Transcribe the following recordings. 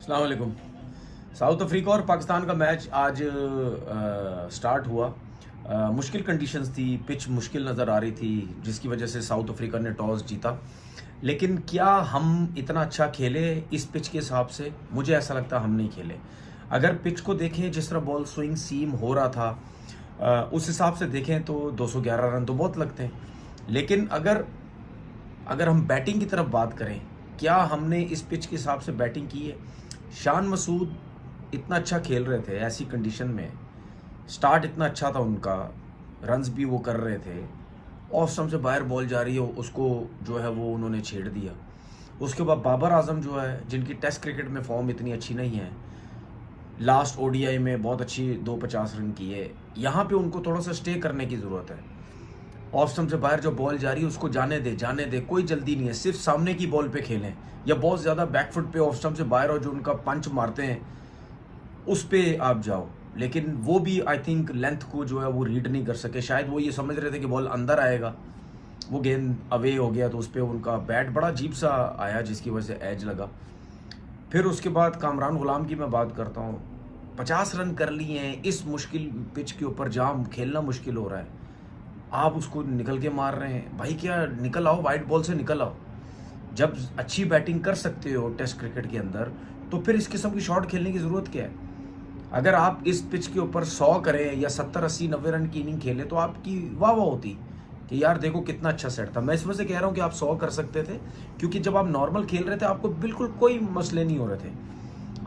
अस्सलाम वालेकुम। South Africa और पाकिस्तान का मैच आज स्टार्ट हुआ। मुश्किल कंडीशंस थी, पिच मुश्किल नज़र आ रही थी, जिसकी वजह से साउथ अफ्रीका ने टॉस जीता। लेकिन क्या हम इतना अच्छा खेले इस पिच के हिसाब से? मुझे ऐसा लगता हम नहीं खेले। अगर पिच को देखें, जिस तरह बॉल स्विंग सीम हो रहा था, उस हिसाब से देखें तो 211 रन तो बहुत लगते हैं। लेकिन अगर अगर हम बैटिंग की तरफ बात करें, क्या हमने इस पिच के हिसाब से बैटिंग की है? शान मसूद इतना अच्छा खेल रहे थे ऐसी कंडीशन में, स्टार्ट इतना अच्छा था उनका, रन्स भी वो कर रहे थे, ऑफ स्टंप से बाहर बॉल जा रही है, उसको जो है वो उन्होंने छेड़ दिया। उसके बाद बाबर आजम जो है, जिनकी टेस्ट क्रिकेट में फॉर्म इतनी अच्छी नहीं है, लास्ट ओडीआई में बहुत अच्छी 250 रन की है, यहाँ पे उनको थोड़ा सा स्टे करने की ज़रूरत है। ऑफ स्टंप से बाहर जो बॉल जा रही है उसको जाने दे, कोई जल्दी नहीं है, सिर्फ सामने की बॉल पे खेलें, या बहुत ज़्यादा बैकफुट पे ऑफ स्टंप से बाहर और जो उनका पंच मारते हैं उस पे आप जाओ। लेकिन वो भी आई थिंक लेंथ को जो है वो रीड नहीं कर सके। शायद वो ये समझ रहे थे कि बॉल अंदर आएगा, वो गेंद अवे हो गया, तो उस पर उनका बैट बड़ा अजीब सा आया, जिसकी वजह से एज लगा। फिर उसके बाद कामरान गुलाम की मैं बात करता हूँ, 50 रन कर लिए हैं इस मुश्किल पिच के ऊपर, जहाँ खेलना मुश्किल हो रहा है, आप उसको निकल के मार रहे हैं। भाई क्या निकल आओ, वाइट बॉल से निकल आओ। जब अच्छी बैटिंग कर सकते हो टेस्ट क्रिकेट के अंदर, तो फिर इस किस्म की शॉट खेलने की ज़रूरत क्या है? अगर आप इस पिच के ऊपर 100 करें या 70 80 90 रन की इनिंग खेले तो आपकी वाह वाह होती कि यार देखो कितना अच्छा सेट था। मैं इस वजह से कह रहा हूँ कि आप 100 कर सकते थे, क्योंकि जब आप नॉर्मल खेल रहे थे आपको बिल्कुल कोई मसले नहीं हो रहे थे।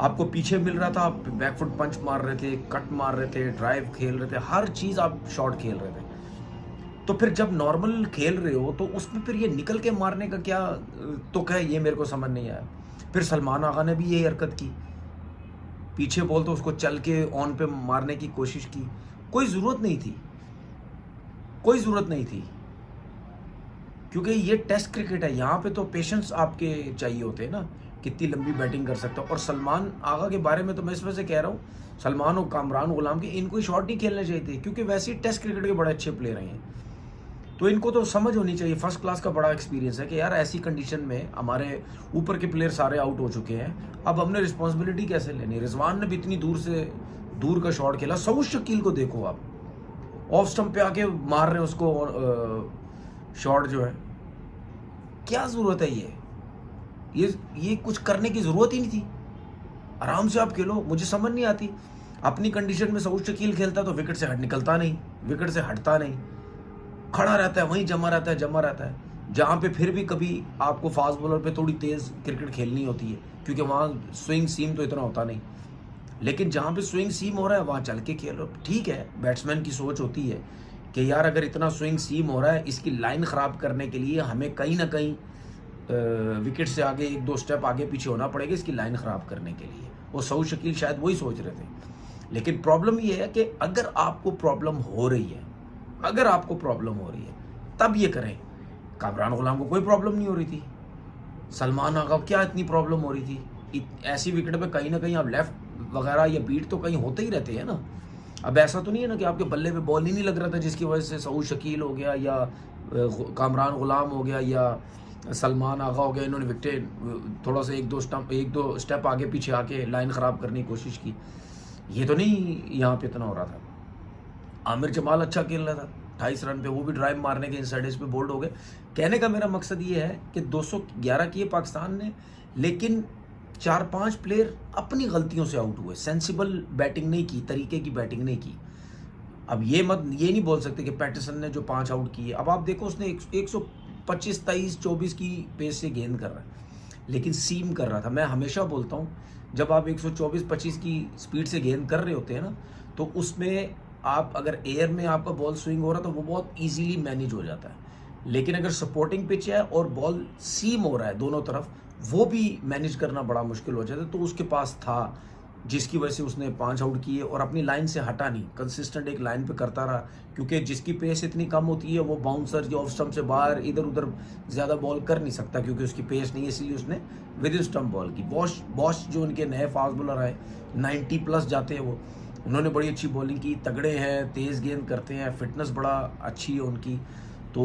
आपको पीछे मिल रहा था, आप बैकफुट पंच मार रहे थे, कट मार रहे थे, ड्राइव खेल रहे थे, हर चीज़ आप शॉट खेल रहे थे। तो फिर जब नॉर्मल खेल रहे हो तो उसमें फिर ये निकल के मारने का क्या तुक है, ये मेरे को समझ नहीं आया। फिर सलमान आगा ने भी यही हरकत की, पीछे बॉल तो उसको चल के ऑन पे मारने की कोशिश की। कोई ज़रूरत नहीं थी, कोई ज़रूरत नहीं थी, क्योंकि ये टेस्ट क्रिकेट है, यहाँ पे तो पेशेंस आपके चाहिए होते हैं ना, कितनी लंबी बैटिंग कर सकते हो। और सलमान आगा के बारे में तो मैं इस वजह से कह रहा हूँ, सलमान और कामरान गुलाम के इनको शॉट नहीं खेलने चाहिए थे, क्योंकि वैसे ही टेस्ट क्रिकेट के बड़े अच्छे प्लेयर हैं। तो इनको तो समझ होनी चाहिए, फर्स्ट क्लास का बड़ा एक्सपीरियंस है कि यार ऐसी कंडीशन में हमारे ऊपर के प्लेयर सारे आउट हो चुके हैं, अब हमने रिस्पॉन्सिबिलिटी कैसे लेनी। रिजवान ने भी इतनी दूर का शॉट खेला। सऊद शकील को देखो, आप ऑफ स्टंप पे आके मार रहे हैं उसको शॉट जो है, क्या ज़रूरत है ये कुछ करने की ज़रूरत ही नहीं थी। आराम से आप खेलो। मुझे समझ नहीं आती, अपनी कंडीशन में सऊद शकील खेलता तो विकेट से निकलता नहीं, विकेट से हटता नहीं, खड़ा रहता है, वहीं जमा रहता है। जहाँ पे फिर भी कभी आपको फास्ट बॉलर पे थोड़ी तेज़ क्रिकेट खेलनी होती है, क्योंकि वहाँ स्विंग सीम तो इतना होता नहीं। लेकिन जहाँ पे स्विंग सीम हो रहा है वहाँ चल के खेलो। ठीक है, बैट्समैन की सोच होती है कि यार अगर इतना स्विंग सीम हो रहा है, इसकी लाइन ख़राब करने के लिए हमें कहीं ना कहीं विकेट से आगे 1-2 स्टेप आगे पीछे होना पड़ेगा, इसकी लाइन ख़राब करने के लिए। वो सऊद शकील शायद वही सोच रहे थे। लेकिन प्रॉब्लम ये है कि अगर आपको प्रॉब्लम हो रही है, तब ये करें। कामरान गुलाम को कोई प्रॉब्लम नहीं हो रही थी, सलमान आगा को क्या इतनी प्रॉब्लम हो रही थी? ऐसी विकेट पे कहीं ना कहीं आप लेफ्ट वगैरह या बीट तो कहीं होते ही रहते हैं ना। अब ऐसा तो नहीं है ना कि आपके बल्ले पे बॉल ही नहीं लग रहा था, जिसकी वजह से सऊद शकील हो गया या कामरान गुलाम हो गया या सलमान आगा हो गया, इन्होंने विकेट थोड़ा सा 1-2 स्टेप आगे पीछे आके लाइन ख़राब करने की कोशिश की। ये तो नहीं यहाँ पे इतना हो रहा था। आमिर जमाल अच्छा खेल रहा था 28 रन पे, वो भी ड्राइव मारने के इनसाइड एज पे बोल्ड हो गए। कहने का मेरा मकसद ये है कि 211 किए पाकिस्तान ने, लेकिन 4-5 प्लेयर अपनी गलतियों से आउट हुए, सेंसिबल बैटिंग नहीं की, तरीके की बैटिंग नहीं की। अब ये नहीं बोल सकते कि पैटरसन ने जो 5 आउट किए, अब आप देखो उसने 125 23 24 की पेस से गेंद कर रहा है, लेकिन सीम कर रहा था। मैं हमेशा बोलता हूँ, जब आप 124 25 की स्पीड से गेंद कर रहे होते हैं ना, तो उसमें आप अगर एयर में आपका बॉल स्विंग हो रहा है तो वो बहुत इजीली मैनेज हो जाता है। लेकिन अगर सपोर्टिंग पिच है और बॉल सीम हो रहा है दोनों तरफ, वो भी मैनेज करना बड़ा मुश्किल हो जाता है। तो उसके पास था, जिसकी वजह से उसने 5 आउट किए और अपनी लाइन से हटा नहीं, कंसिस्टेंट एक लाइन पे करता रहा। क्योंकि जिसकी पेस इतनी कम होती है वो बाउंसर या ऑफ स्टंप से बाहर इधर उधर ज़्यादा बॉल कर नहीं सकता, क्योंकि उसकी पेस नहीं है, इसलिए उसने विद इन स्टंप बॉल की। बॉश जो उनके नए फास्ट बॉलर आए, 90+ जाते हैं वो, उन्होंने बड़ी अच्छी बॉलिंग की, तगड़े हैं, तेज़ गेंद करते हैं, फिटनेस बड़ा अच्छी है उनकी। तो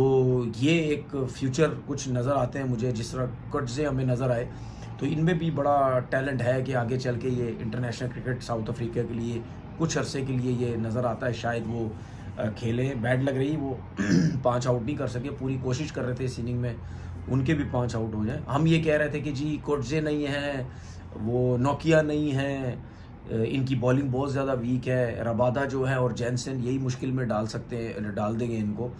ये एक फ्यूचर कुछ नज़र आते हैं मुझे, जिस तरह कट से हमें नज़र आए तो इनमें भी बड़ा टैलेंट है कि आगे चल के ये इंटरनेशनल क्रिकेट साउथ अफ्रीका के लिए कुछ अरसे के लिए ये नज़र आता है शायद वो खेले। बैड लग रही वो 5 आउट नहीं कर सके, पूरी कोशिश कर रहे थे इस इनिंग में उनके भी 5 आउट हो जाए। हम ये कह रहे थे कि जी कोटजे नहीं हैं, वो नोकिया नहीं हैं, इनकी बॉलिंग बहुत ज़्यादा वीक है, रबादा जो है और जैनसन यही मुश्किल में डाल देंगे इनको।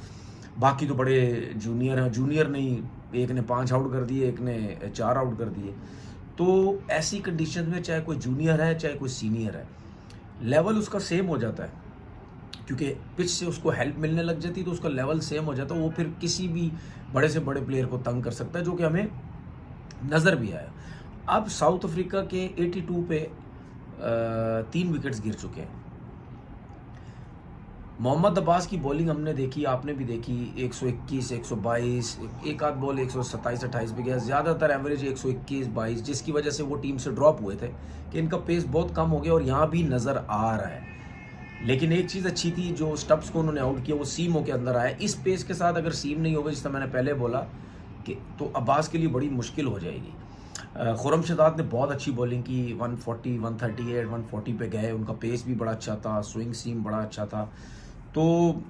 बाकी तो बड़े जूनियर हैं, जूनियर नहीं, एक ने 5 आउट कर दिए, एक ने 4 आउट कर दिए। तो ऐसी कंडीशन में चाहे कोई जूनियर है चाहे कोई सीनियर है, लेवल उसका सेम हो जाता है, क्योंकि पिच से उसको हेल्प मिलने लग जाती है तो उसका लेवल सेम हो जाता है। वो फिर किसी भी बड़े से बड़े प्लेयर को तंग कर सकता है, जो कि हमें नज़र भी आया। अब साउथ अफ्रीका के 82 पे 3 विकेट्स गिर चुके हैं। मोहम्मद अब्बास की बॉलिंग हमने देखी, आपने भी देखी, 121, 122, एक आध बॉल 127-28 पे गया, ज़्यादातर एवरेज 121-22, जिसकी वजह से वो टीम से ड्रॉप हुए थे कि इनका पेस बहुत कम हो गया और यहाँ भी नज़र आ रहा है। लेकिन एक चीज़ अच्छी थी, जो स्टब्स को उन्होंने आउट किया वो सीम होकर अंदर आया। इस पेस के साथ अगर सीम नहीं होगा, जिससे मैंने पहले बोला कि तो अब्बास के लिए बड़ी मुश्किल हो जाएगी। खुर्रमशद ने बहुत अच्छी बॉलिंग की, 140, 138, 140 पे गए, उनका पेस भी बड़ा अच्छा था, स्विंग सीम बड़ा अच्छा था। तो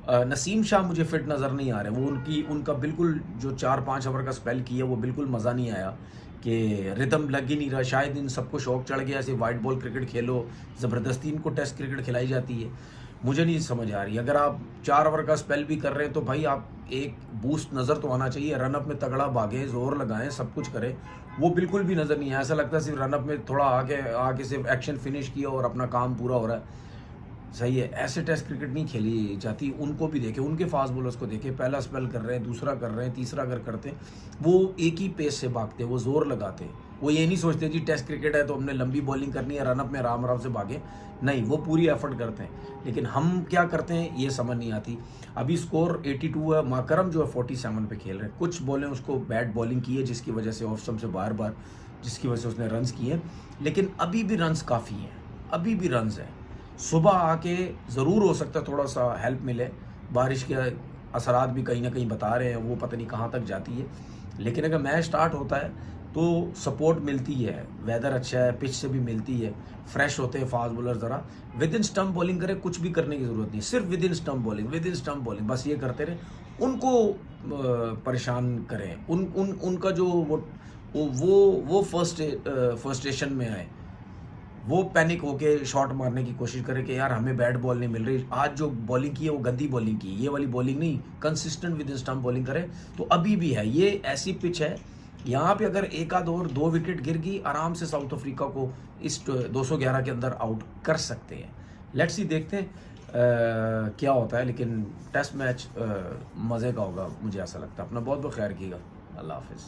नसीम शाह मुझे फिट नज़र नहीं आ रहे, वो उनका बिल्कुल जो 4-5 ओवर का स्पेल किया वो बिल्कुल मज़ा नहीं आया कि रिदम लग ही नहीं रहा। शायद इन सबको शौक चढ़ गया ऐसे वाइट बॉल क्रिकेट खेलो, ज़बरदस्ती इनको टेस्ट क्रिकेट खिलाई जाती है, मुझे नहीं समझ आ रही। अगर आप 4 ओवर का स्पेल भी कर रहे हैं तो भाई आप एक बूस्ट नज़र तो आना चाहिए, रनअप में तगड़ा भागें, ज़ोर लगाएं, सब कुछ करें, वो बिल्कुल भी नज़र नहीं आया। ऐसा लगता है सिर्फ रनअप में थोड़ा आके सिर्फ एक्शन फिनिश किया और अपना काम पूरा हो रहा है। सही है, ऐसे टेस्ट क्रिकेट नहीं खेली जाती। उनको भी देखें, उनके फास्ट बॉलर्स को देखें, पहला स्पेल कर रहे हैं, दूसरा कर रहे हैं, तीसरा अगर करते हैं, वो एक ही पेस से भागते हैं, वो जोर लगाते हैं। वो ये नहीं सोचते जी टेस्ट क्रिकेट है तो हमने लंबी बॉलिंग करनी है, रनअप में आराम आराम से भागे, नहीं, वो पूरी एफर्ट करते हैं। लेकिन हम क्या करते हैं ये समझ नहीं आती। अभी स्कोर 82 है, माकरम जो है 47 पे खेल रहे हैं। कुछ बॉलें उसको बैट बॉलिंग की है जिसकी वजह से ऑफ स्टंप से बार जिसकी वजह से उसने रन्स किए, लेकिन अभी भी रन्स काफ़ी हैं, अभी भी रन्स हैं। सुबह आके ज़रूर हो सकता है थोड़ा सा हेल्प मिले, बारिश के असरात भी कहीं ना कहीं बता रहे हैं, वो पता नहीं कहाँ तक जाती है। लेकिन अगर मैच स्टार्ट होता है तो सपोर्ट मिलती है, वेदर अच्छा है, पिच से भी मिलती है, फ्रेश होते हैं फास्ट बॉलर। ज़रा विद इन स्टंप बॉलिंग करें, कुछ भी करने की ज़रूरत नहीं, सिर्फ विद इन स्टंप बॉलिंग बस ये करते रहे, उनको परेशान करें। उनका जो वो फर्स्टेशन में आए, वो पैनिक होके शॉट मारने की कोशिश करे कि यार हमें बैट बॉल नहीं मिल रही, आज जो बॉलिंग की है वो गंदी बॉलिंग की, ये वाली बॉलिंग नहीं, consistent with in stump bowling करे तो अभी भी है। ये ऐसी पिच है, यहाँ पे अगर एक आध और 2 विकेट गिर गई, आराम से साउथ अफ्रीका को इस 211 के अंदर आउट कर सकते हैं। लेट्स सी, देखते हैं क्या होता है। लेकिन टेस्ट मैच मज़े का होगा, मुझे ऐसा लगता है। अपना बहुत बहुत ख्याल रखिएगा। अल्लाह हाफिज़।